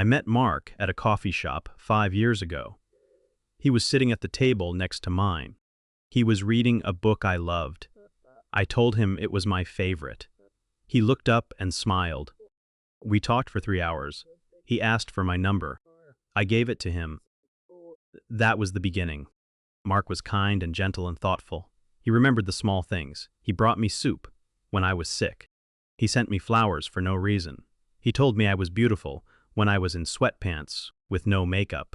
I met Mark at a coffee shop 5 years ago. He was sitting at the table next to mine. He was reading a book I loved. I told him it was my favorite. He looked up and smiled. We talked for 3 hours. He asked for my number. I gave it to him. That was the beginning. Mark was kind and gentle and thoughtful. He remembered the small things. He brought me soup when I was sick. He sent me flowers for no reason. He told me I was beautiful when I was in sweatpants with no makeup.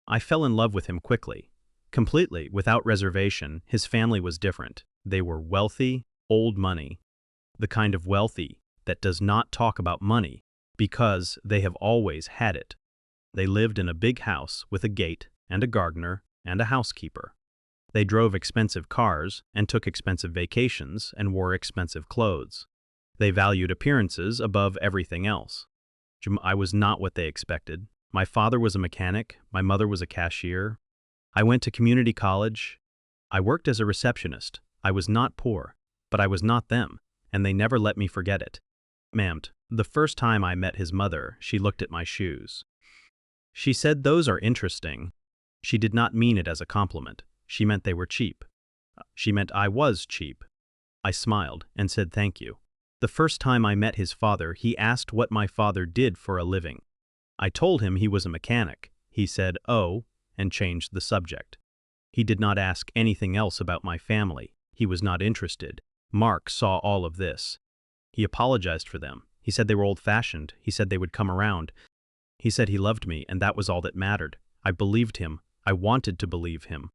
I fell in love with him quickly. Completely, without reservation. His family was different. They were wealthy, old money. The kind of wealthy that does not talk about money because they have always had it. They lived in a big house with a gate and a gardener and a housekeeper. They drove expensive cars and took expensive vacations and wore expensive clothes. They valued appearances above everything else. I was not what they expected. My father was a mechanic. My mother was a cashier. I went to community college. I worked as a receptionist. I was not poor, but I was not them, and they never let me forget it. Ma'am, the first time I met his mother, she looked at my shoes. She said, "Those are interesting." She did not mean it as a compliment. She meant they were cheap. She meant I was cheap. I smiled and said thank you. The first time I met his father, he asked what my father did for a living. I told him he was a mechanic. He said, "Oh," and changed the subject. He did not ask anything else about my family. He was not interested. Mark saw all of this. He apologized for them. He said they were old-fashioned. He said they would come around. He said he loved me, and that was all that mattered. I believed him. I wanted to believe him.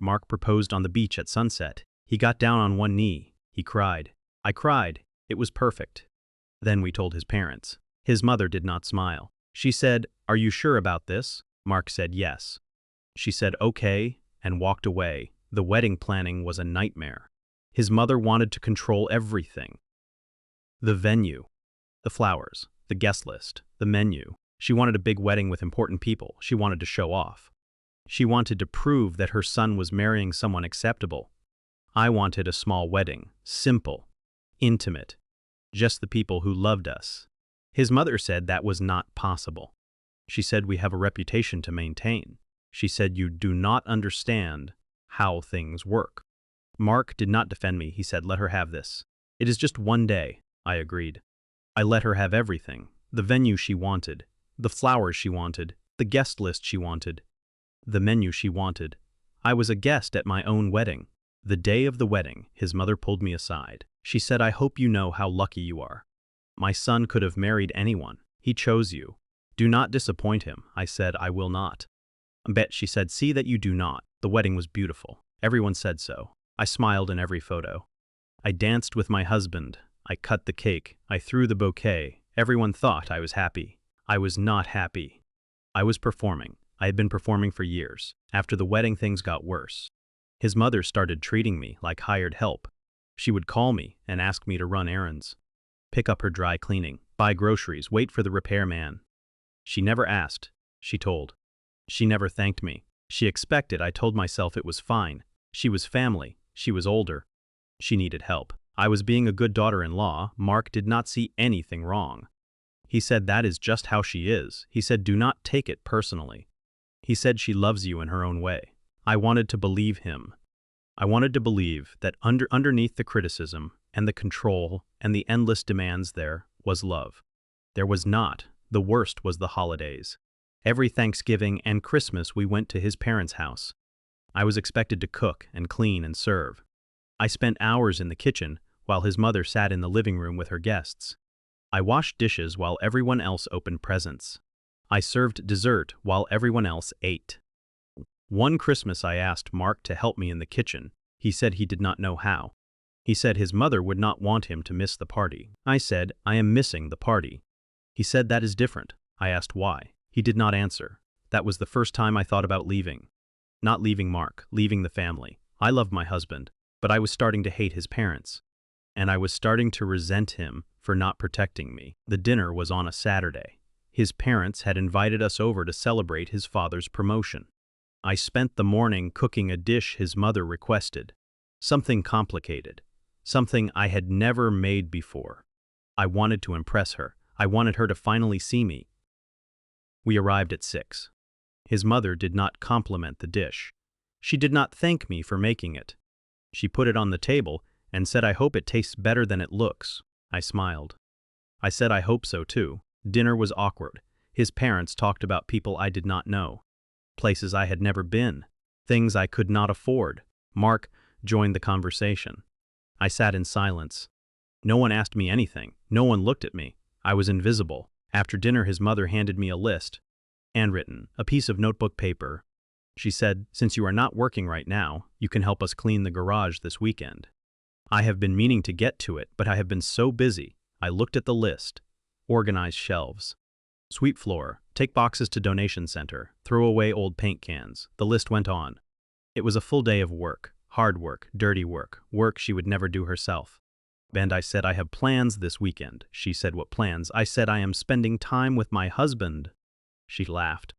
Mark proposed on the beach at sunset. He got down on one knee. He cried. I cried. It was perfect. Then we told his parents. His mother did not smile. She said, "Are you sure about this?" Mark said yes. She said okay and walked away. The wedding planning was a nightmare. His mother wanted to control everything. The venue, the flowers, the guest list, the menu. She wanted a big wedding with important people. She wanted to show off. She wanted to prove that her son was marrying someone acceptable. I wanted a small wedding, simple, intimate, just the people who loved us. His mother said that was not possible. She said we have a reputation to maintain. She said you do not understand how things work. Mark did not defend me. He said, "Let her have this. It is just one day." I agreed. I let her have everything. The venue she wanted, the flowers she wanted, the guest list she wanted, the menu she wanted. I was a guest at my own wedding. The day of the wedding, his mother pulled me aside. She said, "I hope you know how lucky you are. My son could have married anyone. He chose you. Do not disappoint him." I said, "I will not." Bet she said, "See that you do not." The wedding was beautiful. Everyone said so. I smiled in every photo. I danced with my husband. I cut the cake. I threw the bouquet. Everyone thought I was happy. I was not happy. I was performing. I had been performing for years. After the wedding, things got worse. His mother started treating me like hired help. She would call me and ask me to run errands, pick up her dry cleaning, buy groceries, wait for the repairman. She never asked. She told. She never thanked me. She expected. I told myself it was fine. She was family. She was older. She needed help. I was being a good daughter-in-law. Mark did not see anything wrong. He said that is just how she is. He said do not take it personally. He said she loves you in her own way. I wanted to believe him. I wanted to believe that underneath the criticism and the control and the endless demands there was love. There was not. The worst was the holidays. Every Thanksgiving and Christmas we went to his parents' house. I was expected to cook and clean and serve. I spent hours in the kitchen while his mother sat in the living room with her guests. I washed dishes while everyone else opened presents. I served dessert while everyone else ate. One Christmas I asked Mark to help me in the kitchen. He said he did not know how. He said his mother would not want him to miss the party. I said, "I am missing the party." He said that is different. I asked why. He did not answer. That was the first time I thought about leaving. Not leaving Mark, leaving the family. I loved my husband, but I was starting to hate his parents. And I was starting to resent him for not protecting me. The dinner was on a Saturday. His parents had invited us over to celebrate his father's promotion. I spent the morning cooking a dish his mother requested. Something complicated. Something I had never made before. I wanted to impress her. I wanted her to finally see me. We arrived at 6. His mother did not compliment the dish. She did not thank me for making it. She put it on the table and said, "I hope it tastes better than it looks." I smiled. I said I hope so too. Dinner was awkward. His parents talked about people I did not know, places I had never been, things I could not afford. Mark joined the conversation. I sat in silence. No one asked me anything. No one looked at me. I was invisible. After dinner, his mother handed me a list, handwritten, a piece of notebook paper. She said, "Since you are not working right now, you can help us clean the garage this weekend." I have been meaning to get to it, but I have been so busy. I looked at the list. Organize shelves. Sweep floor. Take boxes to donation center. Throw away old paint cans. The list went on. It was a full day of work. Hard work, dirty work, work she would never do herself. And I said, "I have plans this weekend." She said, "What plans?" I said, "I am spending time with my husband." She laughed.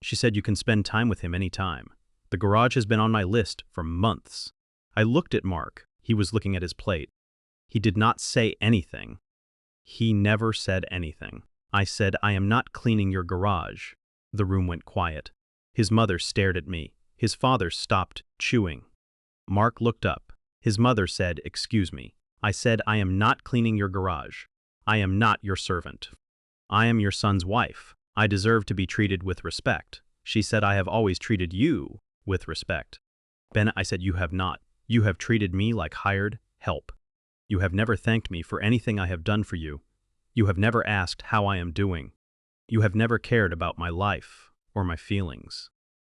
She said, "You can spend time with him any time. The garage has been on my list for months." I looked at Mark. He was looking at his plate. He did not say anything. He never said anything. I said, "I am not cleaning your garage." The room went quiet. His mother stared at me. His father stopped chewing. Mark looked up. His mother said, "Excuse me." I said, "I am not cleaning your garage. I am not your servant. I am your son's wife. I deserve to be treated with respect." She said, "I have always treated you with respect." "Ben," I said, "You have not. You have treated me like hired help. You have never thanked me for anything I have done for you. You have never asked how I am doing. You have never cared about my life or my feelings.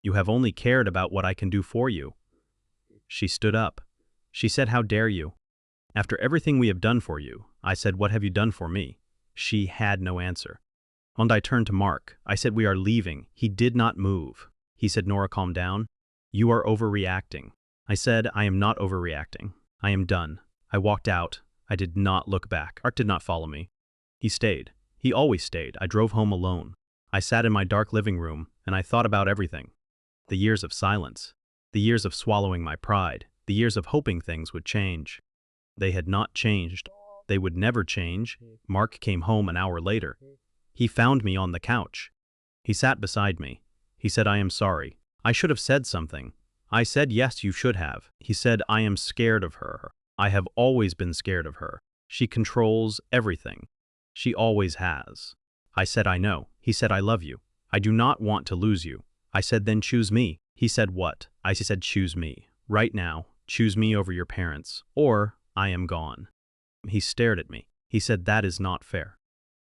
You have only cared about what I can do for you." She stood up. She said, "How dare you? After everything we have done for you." I said, "What have you done for me?" She had no answer. And I turned to Mark. I said, "We are leaving." He did not move. He said, "Nora, calm down. You are overreacting." I said, "I am not overreacting. I am done." I walked out. I did not look back. Mark did not follow me. He stayed. He always stayed. I drove home alone. I sat in my dark living room, and I thought about everything. The years of silence. The years of swallowing my pride. The years of hoping things would change. They had not changed. They would never change. Mark came home an hour later. He found me on the couch. He sat beside me. He said, "I am sorry. I should have said something." I said, "Yes, you should have." He said, "I am scared of her. I have always been scared of her. She controls everything. She always has." I said, "I know." He said, "I love you. I do not want to lose you." I said, "Then choose me." He said, "What?" I said, "Choose me. Right now. Choose me over your parents, or I am gone." He stared at me. He said, "That is not fair."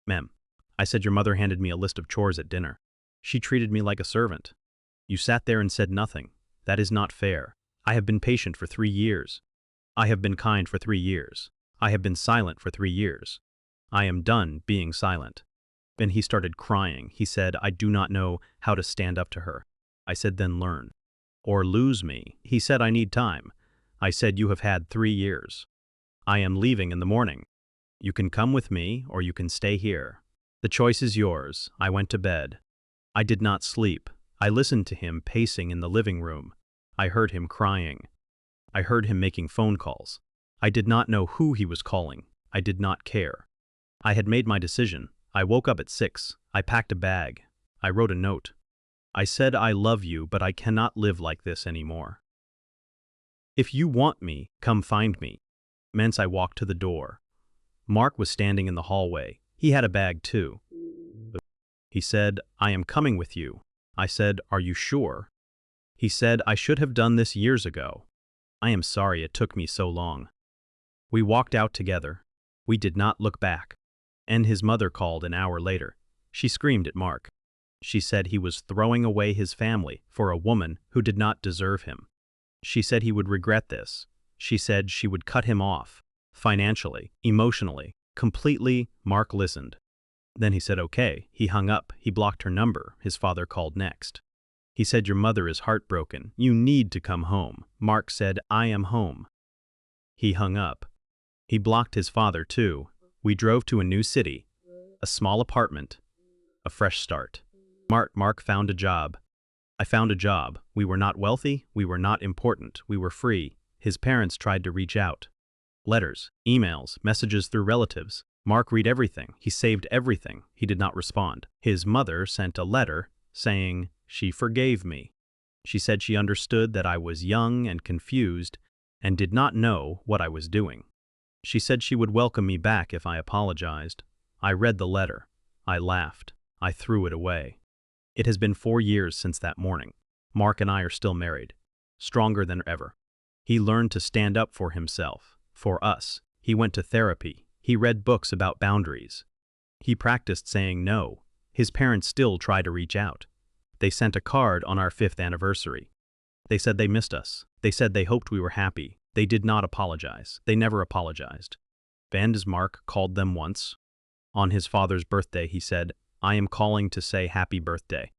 "Ma'am." I said, "Your mother handed me a list of chores at dinner. She treated me like a servant. You sat there and said nothing. That is not fair. I have been patient for 3 years. I have been kind for 3 years. I have been silent for 3 years. I am done being silent." Then he started crying. He said, "I do not know how to stand up to her." I said, "Then learn. Or lose me." He said, "I need time." I said, "You have had 3 years. I am leaving in the morning. You can come with me or you can stay here. The choice is yours." I went to bed. I did not sleep. I listened to him pacing in the living room. I heard him crying. I heard him making phone calls. I did not know who he was calling. I did not care. I had made my decision. I woke up at 6. I packed a bag. I wrote a note. I said, "I love you, but I cannot live like this anymore. If you want me, come find me." Hence I walked to the door. Mark was standing in the hallway. He had a bag too. He said, "I am coming with you." I said, "Are you sure?" He said, "I should have done this years ago. I am sorry it took me so long." We walked out together. We did not look back. And his mother called an hour later. She screamed at Mark. She said he was throwing away his family for a woman who did not deserve him. She said he would regret this. She said she would cut him off, financially, emotionally, completely. Mark listened. Then he said, "Okay." He hung up. He blocked her number. His father called next. He said, "Your mother is heartbroken. You need to come home." Mark said, "I am home." He hung up. He blocked his father too. We drove to a new city, a small apartment, a fresh start. Mark found a job. I found a job. We were not wealthy. We were not important. We were free. His parents tried to reach out. Letters, emails, messages through relatives. Mark read everything. He saved everything. He did not respond. His mother sent a letter saying she forgave me. She said she understood that I was young and confused and did not know what I was doing. She said she would welcome me back if I apologized. I read the letter. I laughed. I threw it away. It has been 4 years since that morning. Mark and I are still married, stronger than ever. He learned to stand up for himself, for us. He went to therapy. He read books about boundaries. He practiced saying no. His parents still try to reach out. They sent a card on our 5th anniversary. They said they missed us. They said they hoped we were happy. They did not apologize. They never apologized. And Mark called them once. On his father's birthday, he said, "I am calling to say happy birthday."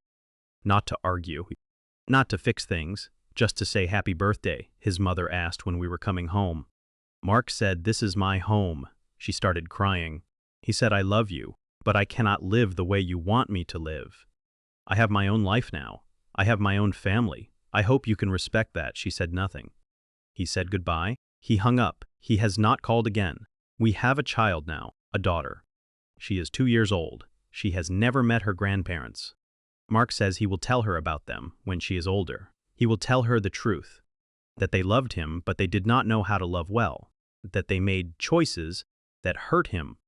Not to argue, not to fix things, just to say happy birthday, his mother asked when we were coming home. Mark said, "This is my home." She started crying. He said, "I love you, but I cannot live the way you want me to live. I have my own life now. I have my own family. I hope you can respect that." She said nothing. He said goodbye. He hung up. He has not called again. We have a child now, a daughter. She is 2 years old. She has never met her grandparents. Mark says he will tell her about them when she is older. He will tell her the truth, that they loved him, but they did not know how to love well, that they made choices that hurt him,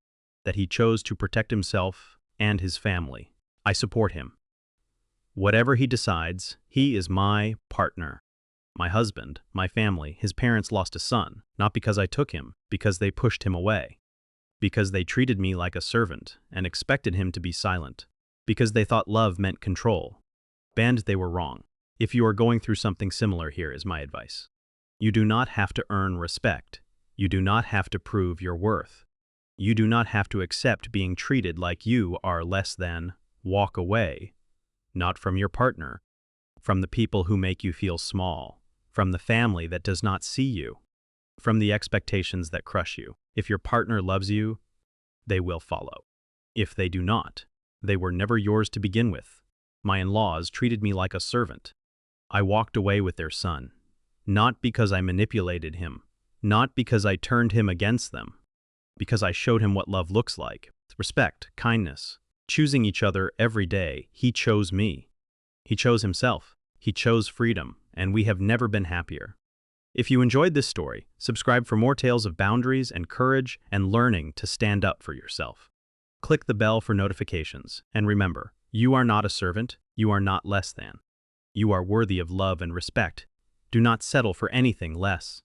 that he chose to protect himself and his family. I support him. Whatever he decides, he is my partner. My husband, my family, his parents lost a son, not because I took him, because they pushed him away. Because they treated me like a servant and expected him to be silent. Because they thought love meant control. And they were wrong. If you are going through something similar, here is my advice. You do not have to earn respect. You do not have to prove your worth. You do not have to accept being treated like you are less than. Walk away. Not from your partner, from the people who make you feel small, from the family that does not see you, from the expectations that crush you. If your partner loves you, they will follow. If they do not, they were never yours to begin with. My in-laws treated me like a servant. I walked away with their son, not because I manipulated him, not because I turned him against them, because I showed him what love looks like. Respect, kindness, choosing each other every day. He chose me. He chose himself. He chose freedom, and we have never been happier. If you enjoyed this story, subscribe for more tales of boundaries and courage and learning to stand up for yourself. Click the bell for notifications, and remember, you are not a servant, you are not less than. You are worthy of love and respect. Do not settle for anything less.